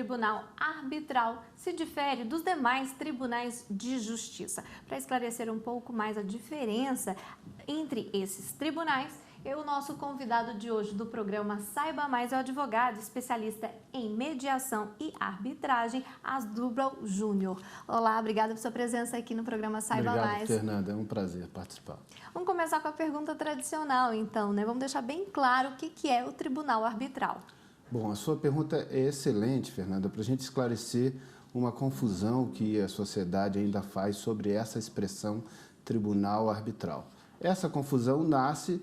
tribunal arbitral se difere dos demais tribunais de justiça? Para esclarecer um pouco mais a diferença entre esses tribunais, o nosso convidado de hoje do programa Saiba Mais é o advogado especialista em mediação e arbitragem, Asdrubal Júnior. Olá, obrigada por sua presença aqui no programa Saiba Mais. Obrigado, Fernanda. É um prazer participar. Vamos começar com a pergunta tradicional, então, né? Vamos deixar bem claro o que é o tribunal arbitral. Bom, a sua pergunta é excelente, Fernanda, para a gente esclarecer uma confusão que a sociedade ainda faz sobre essa expressão tribunal arbitral. Essa confusão nasce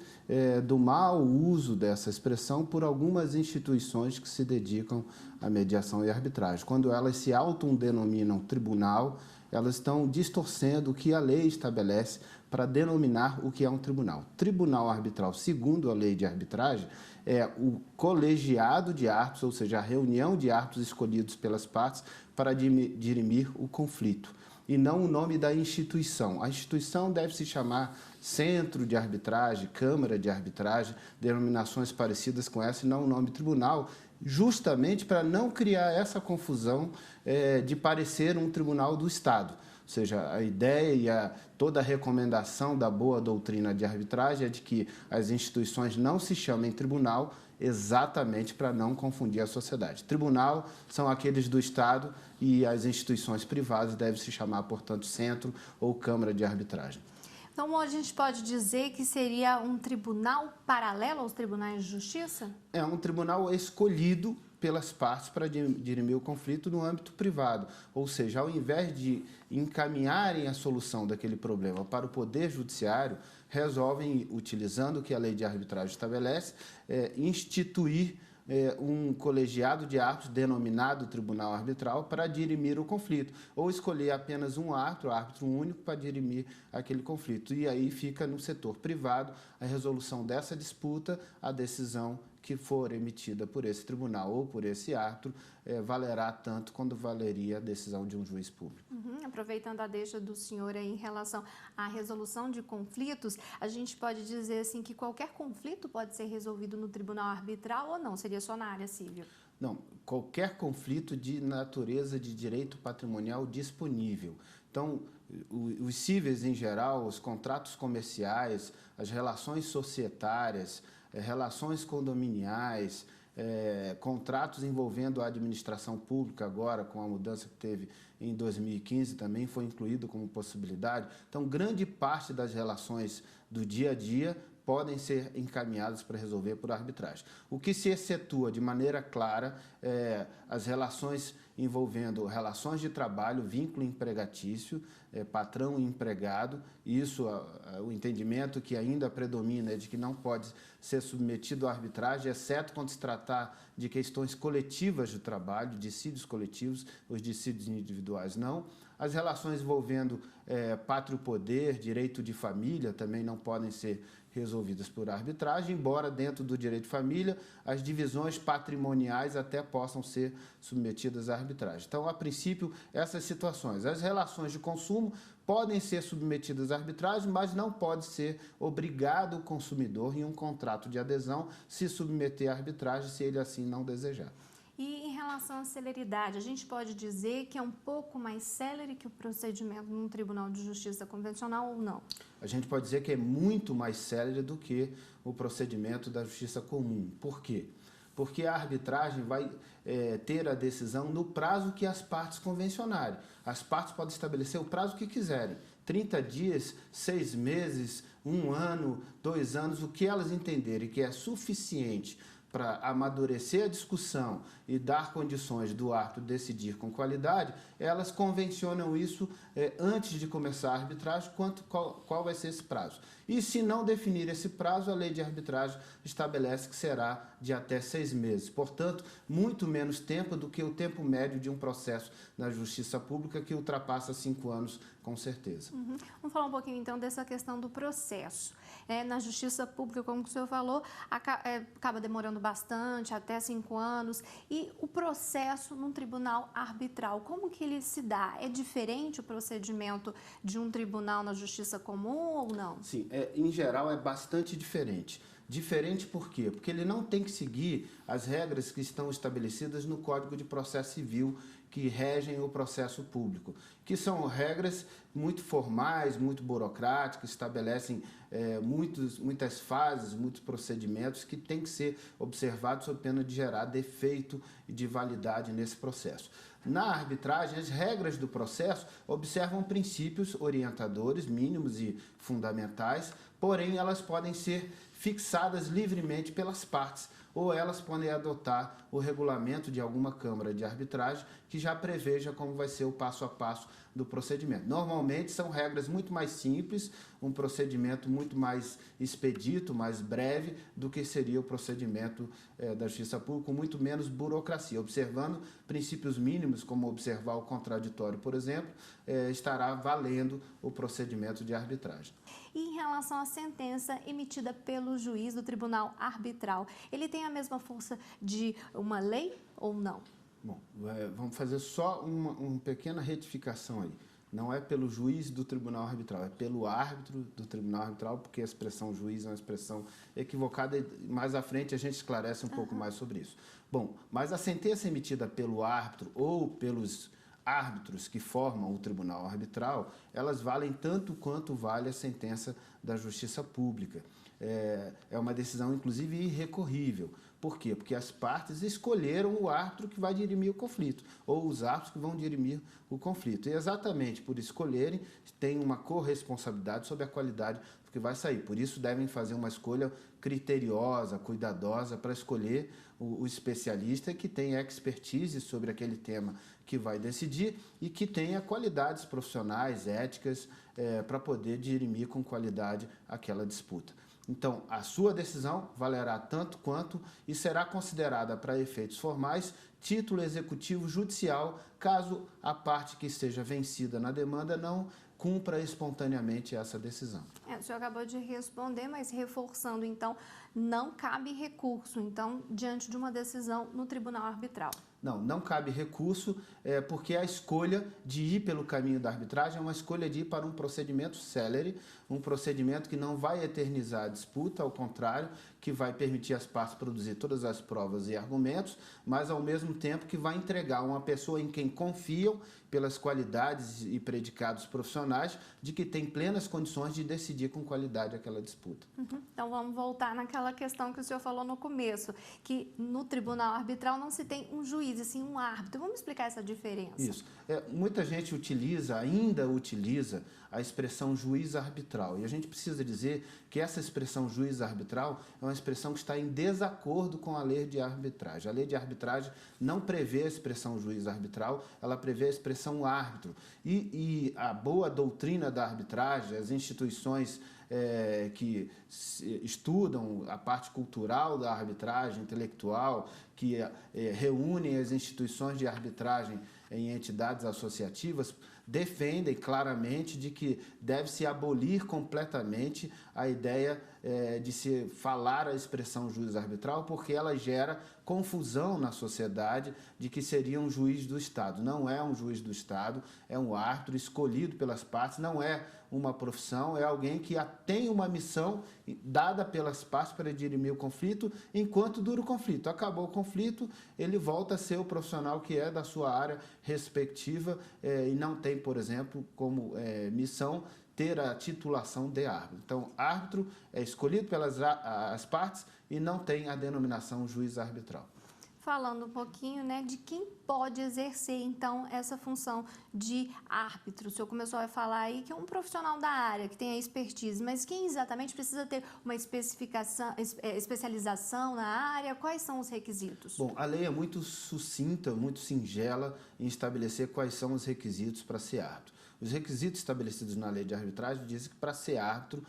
do mau uso dessa expressão por algumas instituições que se dedicam à mediação e arbitragem. Quando elas se autodenominam tribunal, elas estão distorcendo o que a lei estabelece para denominar o que é um tribunal. Tribunal arbitral, segundo a lei de arbitragem, é o colegiado de árbitros, ou seja, a reunião de árbitros escolhidos pelas partes para dirimir o conflito, e não o nome da instituição. A instituição deve se chamar Centro de Arbitragem, Câmara de Arbitragem, denominações parecidas com essa, e não o nome tribunal, justamente para não criar essa confusão de parecer um tribunal do Estado. Ou seja, a ideia e toda a recomendação da boa doutrina de arbitragem é de que as instituições não se chamem tribunal, exatamente para não confundir a sociedade. Tribunal são aqueles do Estado e as instituições privadas devem se chamar, portanto, Centro ou Câmara de Arbitragem. Então, hoje a gente pode dizer que seria um tribunal paralelo aos tribunais de justiça? É um tribunal escolhido pelas partes para dirimir o conflito no âmbito privado. Ou seja, ao invés de encaminharem a solução daquele problema para o Poder Judiciário, resolvem, utilizando o que a lei de arbitragem estabelece, instituir um colegiado de árbitros denominado Tribunal Arbitral para dirimir o conflito, ou escolher apenas um árbitro único para dirimir aquele conflito. E aí fica no setor privado a resolução dessa disputa, a decisão que for emitida por esse tribunal ou por esse árbitro valerá tanto quanto valeria a decisão de um juiz público. Aproveitando a deixa do senhor aí em relação à resolução de conflitos, a gente pode dizer assim que qualquer conflito pode ser resolvido no tribunal arbitral ou não? Seria só na área civil? Não, qualquer conflito de natureza de direito patrimonial disponível. Então, os cíveis em geral, os contratos comerciais, as relações societárias, relações condominiais, contratos envolvendo a administração pública agora, com a mudança que teve em 2015, também foi incluído como possibilidade. Então, grande parte das relações do dia a dia podem ser encaminhadas para resolver por arbitragem. O que se excetua de maneira clara é as relações envolvendo relações de trabalho, vínculo empregatício, patrão e empregado. Isso, o entendimento que ainda predomina é de que não pode ser submetido à arbitragem, exceto quando se tratar de questões coletivas de trabalho, dissídios coletivos, os dissídios individuais não. As relações envolvendo pátrio-poder, direito de família, também não podem ser resolvidas por arbitragem, embora dentro do direito de família as divisões patrimoniais até possam ser submetidas à arbitragem. Então, a princípio, essas situações. As relações de consumo podem ser submetidas à arbitragem, mas não pode ser obrigado o consumidor, em um contrato de adesão, se submeter à arbitragem se ele assim não desejar. E em relação à celeridade, a gente pode dizer que é um pouco mais célere que o procedimento num tribunal de justiça convencional ou não? A gente pode dizer que é muito mais célere do que o procedimento da justiça comum. Por quê? Porque a arbitragem vai ter a decisão no prazo que as partes convencionarem. As partes podem estabelecer o prazo que quiserem. 30 dias, 6 meses, 1 ano, 2 anos, o que elas entenderem que é suficiente para amadurecer a discussão e dar condições do árbitro decidir com qualidade, elas convencionam isso antes de começar a arbitragem, qual vai ser esse prazo. E se não definir esse prazo, a lei de arbitragem estabelece que será de até 6 meses. Portanto, muito menos tempo do que o tempo médio de um processo na justiça pública, que ultrapassa 5 anos, com certeza. Vamos falar um pouquinho, então, dessa questão do processo. Na justiça pública, como o senhor falou, acaba demorando bastante, até 5 anos. E o processo num tribunal arbitral, como que ele se dá? É diferente o procedimento de um tribunal na justiça comum ou não? Sim, em geral é bastante diferente. Diferente por quê? Porque ele não tem que seguir as regras que estão estabelecidas no Código de Processo Civil que regem o processo público, que são regras muito formais, muito burocráticas, estabelecem muitas fases, muitos procedimentos que têm que ser observados sob pena de gerar defeito de validade nesse processo. Na arbitragem, as regras do processo observam princípios orientadores mínimos e fundamentais, porém elas podem ser fixadas livremente pelas partes, ou elas podem adotar o regulamento de alguma câmara de arbitragem que já preveja como vai ser o passo a passo do procedimento. Normalmente são regras muito mais simples, um procedimento muito mais expedito, mais breve do que seria o procedimento da Justiça Pública, com muito menos burocracia. Observando princípios mínimos, como observar o contraditório, por exemplo, estará valendo o procedimento de arbitragem. E em relação à sentença emitida pelo juiz do Tribunal Arbitral, ele tem a mesma força de uma lei ou não? Bom, vamos fazer só uma pequena retificação aí. Não é pelo juiz do Tribunal Arbitral, é pelo árbitro do Tribunal Arbitral, porque a expressão juiz é uma expressão equivocada e mais à frente a gente esclarece um pouco mais sobre isso. Bom, mas a sentença emitida pelo árbitro ou pelos árbitros que formam o Tribunal Arbitral, elas valem tanto quanto vale a sentença da Justiça Pública. É uma decisão, inclusive, irrecorrível. Por quê? Porque as partes escolheram o árbitro que vai dirimir o conflito, ou os árbitros que vão dirimir o conflito. E exatamente por escolherem, tem uma corresponsabilidade sobre a qualidade do que vai sair. Por isso, devem fazer uma escolha criteriosa, cuidadosa, para escolher o especialista que tenha expertise sobre aquele tema que vai decidir e que tenha qualidades profissionais, éticas, para poder dirimir com qualidade aquela disputa. Então, a sua decisão valerá tanto quanto e será considerada para efeitos formais título executivo judicial, caso a parte que esteja vencida na demanda não cumpra espontaneamente essa decisão. O senhor acabou de responder, mas reforçando, então, não cabe recurso, então, diante de uma decisão no Tribunal Arbitral. Não cabe recurso, porque a escolha de ir pelo caminho da arbitragem é uma escolha de ir para um procedimento célere, um procedimento que não vai eternizar a disputa, ao contrário, que vai permitir às partes produzir todas as provas e argumentos, mas ao mesmo tempo que vai entregar uma pessoa em quem confiam pelas qualidades e predicados profissionais de que tem plenas condições de decidir com qualidade aquela disputa. Então vamos voltar naquela questão que o senhor falou no começo, que no Tribunal Arbitral não se tem um juiz, e sim um árbitro. Vamos explicar essa diferença? Isso. Muita gente ainda utiliza a expressão juiz arbitral. E a gente precisa dizer que essa expressão juiz arbitral é uma expressão que está em desacordo com a lei de arbitragem. A lei de arbitragem não prevê a expressão juiz arbitral, ela prevê a expressão árbitro. E a boa doutrina da arbitragem, as instituições que estudam a parte cultural da arbitragem intelectual, que reúnem as instituições de arbitragem em entidades associativas, defendem claramente de que deve-se abolir completamente a ideia de se falar a expressão juiz arbitral, porque ela gera confusão na sociedade de que seria um juiz do Estado. Não é um juiz do Estado, é um árbitro escolhido pelas partes, não é uma profissão, é alguém que tem uma missão dada pelas partes para dirimir o conflito enquanto dura o conflito. Acabou o conflito, ele volta a ser o profissional que é da sua área respectiva e não tem, por exemplo, como missão ter a titulação de árbitro. Então, árbitro é escolhido pelas as partes e não tem a denominação juiz arbitral. Falando um pouquinho, de quem pode exercer, então, essa função de árbitro. O senhor começou a falar aí que é um profissional da área, que tem a expertise, mas quem exatamente precisa ter uma especialização na área? Quais são os requisitos? Bom, a lei é muito sucinta, muito singela em estabelecer quais são os requisitos para ser árbitro. Os requisitos estabelecidos na lei de arbitragem dizem que para ser árbitro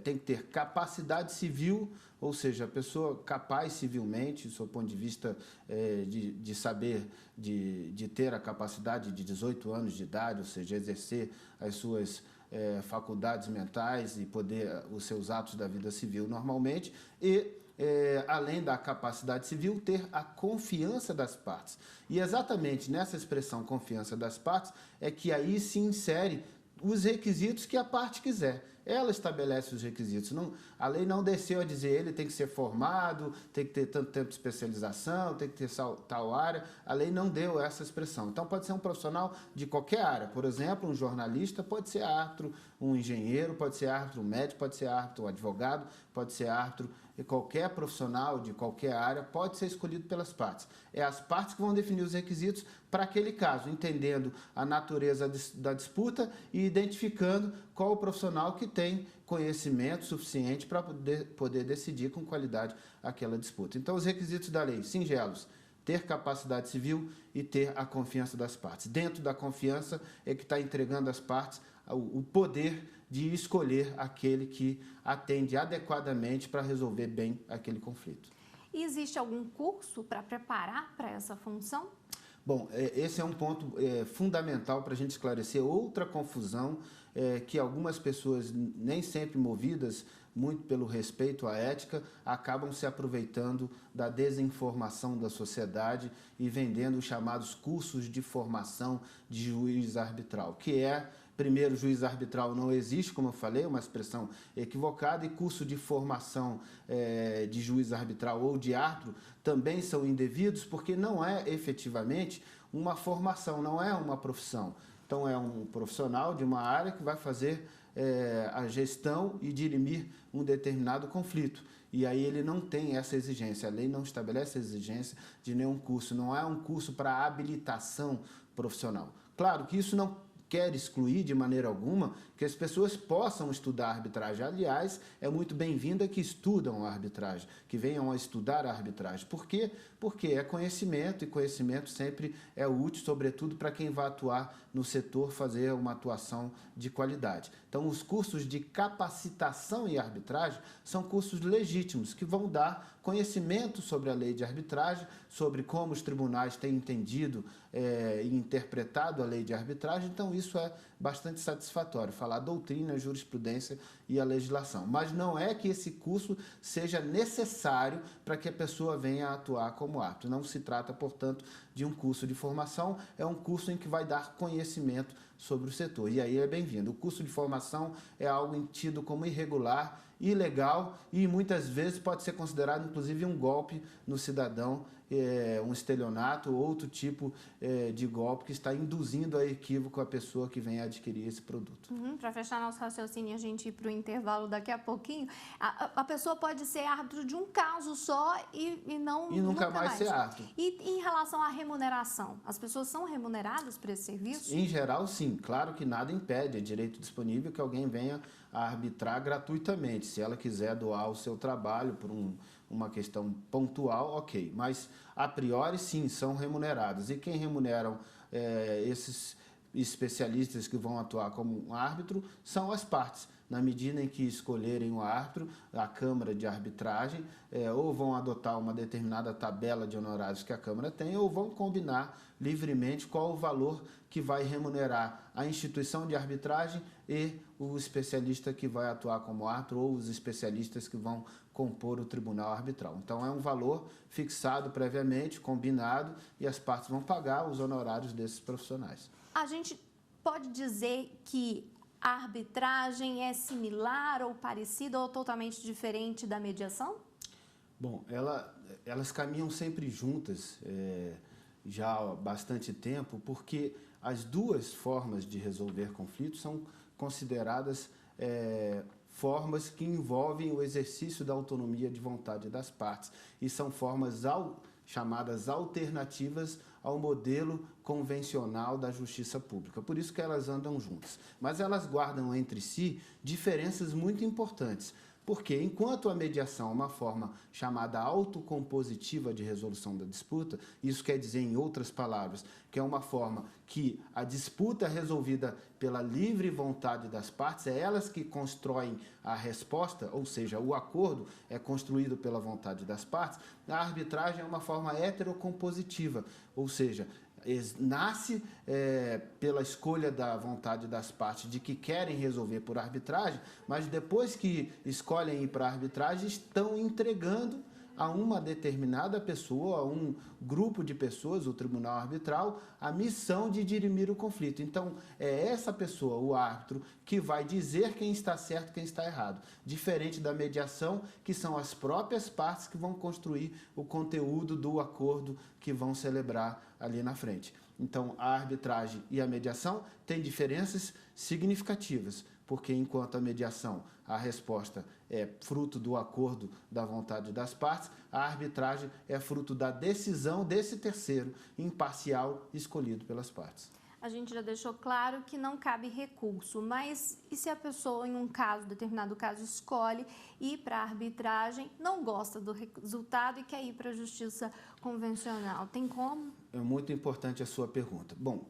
tem que ter capacidade civil, ou seja, a pessoa capaz civilmente, do seu ponto de vista de saber, de ter a capacidade de 18 anos de idade, ou seja, exercer as suas faculdades mentais e poder os seus atos da vida civil normalmente e além da capacidade civil, ter a confiança das partes. E exatamente nessa expressão confiança das partes é que aí se insere os requisitos que a parte quiser. ela estabelece os requisitos. A lei não desceu a dizer ele tem que ser formado, tem que ter tanto tempo de especialização, tem que ter tal área. A lei não deu essa expressão. Então, pode ser um profissional de qualquer área. Por exemplo, um jornalista pode ser árbitro, um engenheiro pode ser árbitro, um médico pode ser árbitro, um advogado pode ser árbitro. E qualquer profissional de qualquer área pode ser escolhido pelas partes. É as partes que vão definir os requisitos para aquele caso, entendendo a natureza da disputa e identificando qual o profissional que tem conhecimento suficiente para poder decidir com qualidade aquela disputa. Então, os requisitos da lei, singelos: ter capacidade civil e ter a confiança das partes. Dentro da confiança é que está entregando às partes o poder de escolher aquele que atende adequadamente para resolver bem aquele conflito. E existe algum curso para preparar para essa função? Bom, esse é um ponto fundamental para a gente esclarecer outra confusão que algumas pessoas, nem sempre movidas muito pelo respeito à ética, acabam se aproveitando da desinformação da sociedade e vendendo os chamados cursos de formação de juiz arbitral, que é... Primeiro, juiz arbitral não existe, como eu falei, uma expressão equivocada, e curso de formação de juiz arbitral ou de árbitro também são indevidos, porque não é efetivamente uma formação, não é uma profissão. Então, é um profissional de uma área que vai fazer a gestão e dirimir um determinado conflito. E aí ele não tem essa exigência, a lei não estabelece a exigência de nenhum curso, não é um curso para habilitação profissional. Claro que isso não quer excluir de maneira alguma que as pessoas possam estudar arbitragem. Aliás, é muito bem-vinda que estudam a arbitragem, que venham a estudar a arbitragem. Por quê? Porque é conhecimento, e conhecimento sempre é útil, sobretudo para quem vai atuar no setor, fazer uma atuação de qualidade. Então, os cursos de capacitação em arbitragem são cursos legítimos, que vão dar conhecimento sobre a lei de arbitragem, sobre como os tribunais têm entendido e interpretado a lei de arbitragem. Então, isso é bastante satisfatório, falar a doutrina, a jurisprudência e a legislação. Mas não é que esse curso seja necessário para que a pessoa venha a atuar como árbitro. Não se trata, portanto, de um curso de formação, é um curso em que vai dar conhecimento sobre o setor. E aí é bem-vindo. O curso de formação é algo tido como irregular, ilegal e muitas vezes pode ser considerado, inclusive, um golpe no cidadão, um estelionato ou outro tipo de golpe que está induzindo a equívoco a pessoa que vem adquirir esse produto. Para fechar nosso raciocínio e a gente ir para o intervalo daqui a pouquinho, a pessoa pode ser árbitro de um caso só e nunca mais ser árbitro. E em relação à remuneração, as pessoas são remuneradas por esse serviço? Em geral, sim. Claro que nada impede, é direito disponível que alguém venha a arbitrar gratuitamente. Se ela quiser doar o seu trabalho por uma questão pontual, ok. Mas, a priori, sim, são remuneradas. E quem remuneram esses especialistas que vão atuar como um árbitro são as partes. Na medida em que escolherem o árbitro, a Câmara de Arbitragem, ou vão adotar uma determinada tabela de honorários que a Câmara tem, ou vão combinar livremente qual o valor que vai remunerar a instituição de arbitragem e o especialista que vai atuar como árbitro, ou os especialistas que vão compor o tribunal arbitral. Então, é um valor fixado previamente, combinado, e as partes vão pagar os honorários desses profissionais. A gente pode dizer que a arbitragem é similar ou parecida ou totalmente diferente da mediação? Bom, elas caminham sempre juntas já há bastante tempo, porque as duas formas de resolver conflitos são consideradas formas que envolvem o exercício da autonomia de vontade das partes e são formas chamadas alternativas ao modelo convencional da justiça pública. Por isso que elas andam juntas. Mas elas guardam entre si diferenças muito importantes. Porque, enquanto a mediação é uma forma chamada autocompositiva de resolução da disputa, isso quer dizer, em outras palavras, que é uma forma que a disputa é resolvida pela livre vontade das partes, é elas que constroem a resposta, ou seja, o acordo é construído pela vontade das partes, a arbitragem é uma forma heterocompositiva, ou seja, nasce pela escolha da vontade das partes de que querem resolver por arbitragem, mas depois que escolhem ir para a arbitragem, estão entregando a uma determinada pessoa, a um grupo de pessoas, o tribunal arbitral, a missão de dirimir o conflito. Então, é essa pessoa, o árbitro, que vai dizer quem está certo e quem está errado. Diferente da mediação, que são as próprias partes que vão construir o conteúdo do acordo que vão celebrar ali na frente. Então, a arbitragem e a mediação têm diferenças significativas, porque enquanto a mediação, a resposta é fruto do acordo da vontade das partes, a arbitragem é fruto da decisão desse terceiro imparcial escolhido pelas partes. A gente já deixou claro que não cabe recurso, mas e se a pessoa, em um caso, determinado caso, escolhe ir para a arbitragem, não gosta do resultado e quer ir para a justiça convencional? Tem como? É muito importante a sua pergunta. Bom,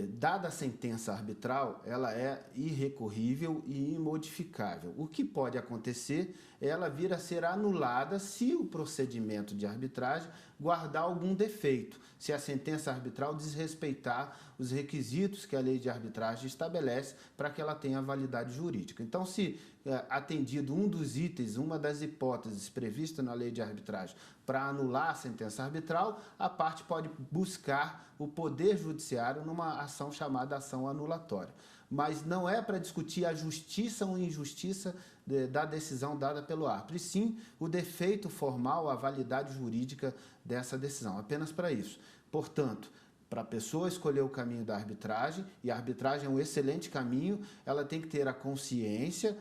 dada a sentença arbitral, ela é irrecorrível e imodificável. O que pode acontecer é ela vir a ser anulada se o procedimento de arbitragem guardar algum defeito, se a sentença arbitral desrespeitar os requisitos que a lei de arbitragem estabelece para que ela tenha validade jurídica. Então, se atendido um dos itens, uma das hipóteses previstas na lei de arbitragem para anular a sentença arbitral, a parte pode buscar o poder judiciário numa ação chamada ação anulatória. Mas não é para discutir a justiça ou injustiça da decisão dada pelo árbitro, e sim o defeito formal, a validade jurídica dessa decisão, apenas para isso. Portanto, para a pessoa escolher o caminho da arbitragem, e a arbitragem é um excelente caminho, ela tem que ter a consciência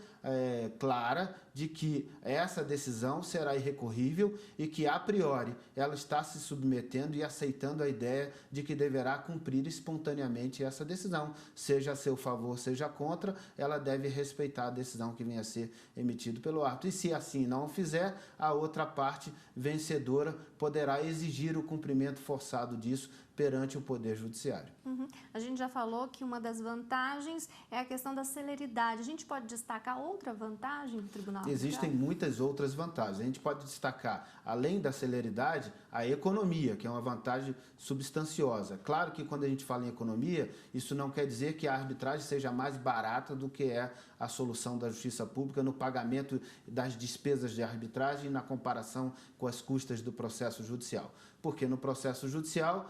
clara de que essa decisão será irrecorrível e que, a priori, ela está se submetendo e aceitando a ideia de que deverá cumprir espontaneamente essa decisão. Seja a seu favor, seja contra, ela deve respeitar a decisão que venha a ser emitida pelo árbitro. E se assim não o fizer, a outra parte vencedora poderá exigir o cumprimento forçado disso perante o Poder Judiciário. A gente já falou que uma das vantagens é a questão da celeridade. A gente pode destacar outra vantagem do Tribunal Arbitral? Existem muitas outras vantagens. A gente pode destacar, além da celeridade, a economia, que é uma vantagem substanciosa. Claro que quando a gente fala em economia, isso não quer dizer que a arbitragem seja mais barata do que é a solução da justiça pública no pagamento das despesas de arbitragem na comparação com as custas do processo judicial. Porque no processo judicial,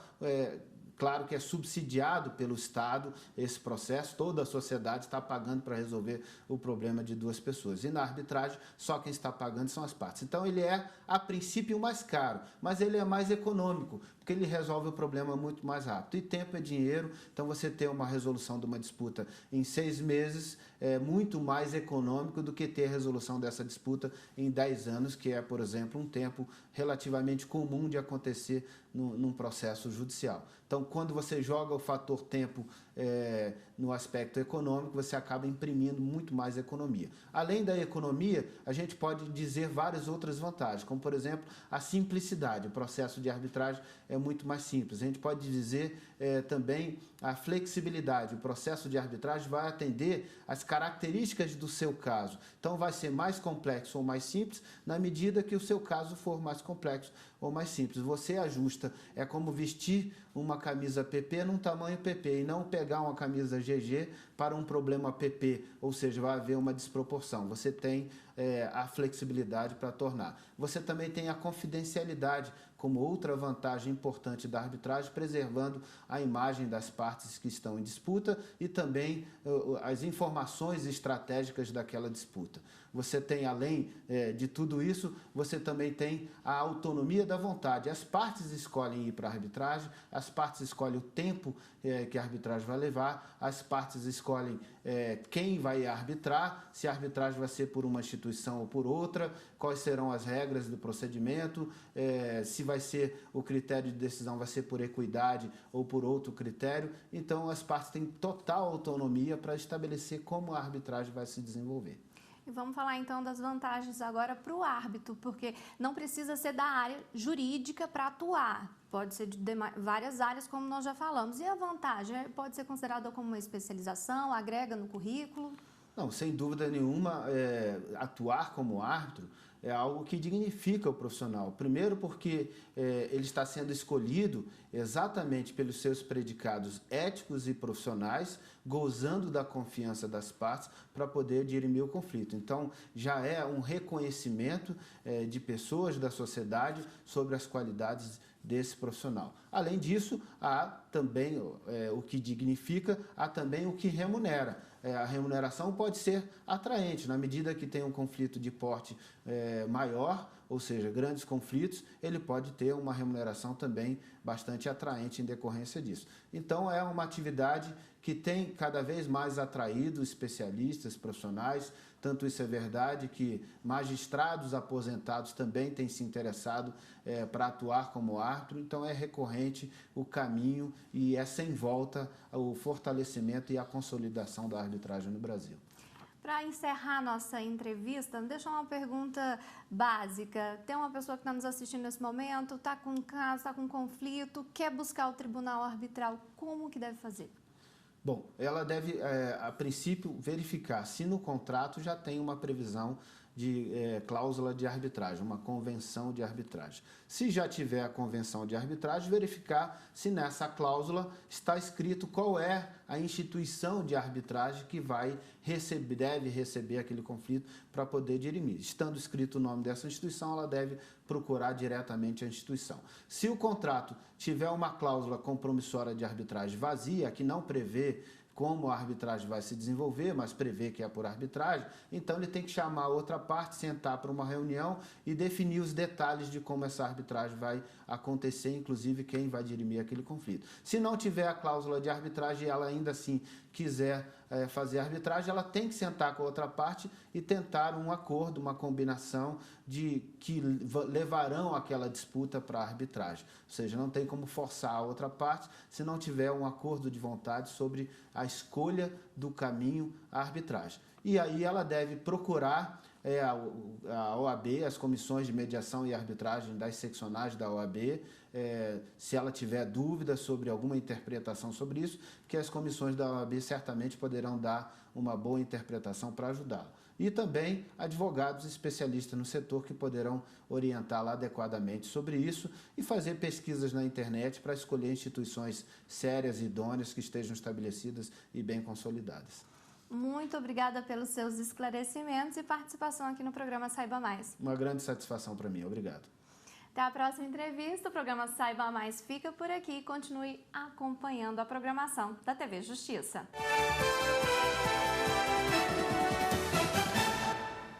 claro que é subsidiado pelo Estado esse processo, toda a sociedade está pagando para resolver o problema de duas pessoas. E na arbitragem, só quem está pagando são as partes. Então, ele é, a princípio, mais caro, mas ele é mais econômico, porque ele resolve o problema muito mais rápido. E tempo é dinheiro, então você ter uma resolução de uma disputa em 6 meses é muito mais econômico do que ter a resolução dessa disputa em 10 anos, que é, por exemplo, um tempo relativamente comum de acontecer num processo judicial. Então, quando você joga o fator tempo no aspecto econômico, você acaba imprimindo muito mais economia. Além da economia, a gente pode dizer várias outras vantagens, como, por exemplo, a simplicidade. O processo de arbitragem é muito mais simples. A gente pode dizer também a flexibilidade. O processo de arbitragem vai atender às características do seu caso. Então, vai ser mais complexo ou mais simples na medida que o seu caso for mais complexo ou mais simples. Você ajusta, é como vestir uma camisa PP num tamanho PP e não pegar uma camisa GG para um problema PP, ou seja, vai haver uma desproporção. Você tem a flexibilidade para tornar. Você também tem a confidencialidade como outra vantagem importante da arbitragem, preservando a imagem das partes que estão em disputa e também as informações estratégicas daquela disputa. Você tem, além de tudo isso, você também tem a autonomia da vontade. As partes escolhem ir para a arbitragem, as partes escolhem o tempo que a arbitragem vai levar, as partes escolhem quem vai arbitrar, se a arbitragem vai ser por uma instituição ou por outra, quais serão as regras do procedimento, se vai ser o critério de decisão vai ser por equidade ou por outro critério. Então, as partes têm total autonomia para estabelecer como a arbitragem vai se desenvolver. E vamos falar então das vantagens agora para o árbitro, porque não precisa ser da área jurídica para atuar, pode ser de várias áreas, como nós já falamos. E a vantagem pode ser considerada como uma especialização, agrega no currículo? Não, sem dúvida nenhuma, atuar como árbitro é algo que dignifica o profissional. Primeiro porque ele está sendo escolhido exatamente pelos seus predicados éticos e profissionais, gozando da confiança das partes para poder dirimir o conflito. Então, já é um reconhecimento de pessoas da sociedade sobre as qualidades desse profissional. Além disso, há também o que dignifica, há também o que remunera. A remuneração pode ser atraente, na medida que tem um conflito de porte maior, ou seja, grandes conflitos, ele pode ter uma remuneração também bastante atraente em decorrência disso. Então, é uma atividade que tem cada vez mais atraído especialistas, profissionais. Tanto isso é verdade que magistrados aposentados também têm se interessado para atuar como árbitro. Então, é recorrente o caminho e é sem volta o fortalecimento e a consolidação da arbitragem no Brasil. Para encerrar nossa entrevista, deixa uma pergunta básica. Tem uma pessoa que está nos assistindo nesse momento, está com um caso, está com um conflito, quer buscar o tribunal arbitral, como que deve fazer? Bom, ela deve, a princípio, verificar se no contrato já tem uma previsão de cláusula de arbitragem, uma convenção de arbitragem. Se já tiver a convenção de arbitragem, verificar se nessa cláusula está escrito qual é a instituição de arbitragem que deve receber aquele conflito para poder dirimir. Estando escrito o nome dessa instituição, ela deve procurar diretamente a instituição. Se o contrato tiver uma cláusula compromissória de arbitragem vazia, que não prevê como a arbitragem vai se desenvolver, mas prevê que é por arbitragem, então ele tem que chamar a outra parte, sentar para uma reunião e definir os detalhes de como essa arbitragem vai acontecer, inclusive quem vai dirimir aquele conflito. Se não tiver a cláusula de arbitragem e ela ainda assim quiser fazer arbitragem, ela tem que sentar com a outra parte e tentar um acordo, uma combinação que levarão aquela disputa para a arbitragem. Ou seja, não tem como forçar a outra parte se não tiver um acordo de vontade sobre a escolha do caminho à arbitragem. E aí ela deve procurar a OAB, as comissões de mediação e arbitragem das seccionais da OAB, se ela tiver dúvidas sobre alguma interpretação sobre isso, que as comissões da OAB certamente poderão dar uma boa interpretação para ajudá-la. E também advogados especialistas no setor que poderão orientá-la adequadamente sobre isso e fazer pesquisas na internet para escolher instituições sérias e idôneas que estejam estabelecidas e bem consolidadas. Muito obrigada pelos seus esclarecimentos e participação aqui no programa Saiba Mais. Uma grande satisfação para mim. Obrigado. Até a próxima entrevista. O programa Saiba Mais fica por aqui e continue acompanhando a programação da TV Justiça.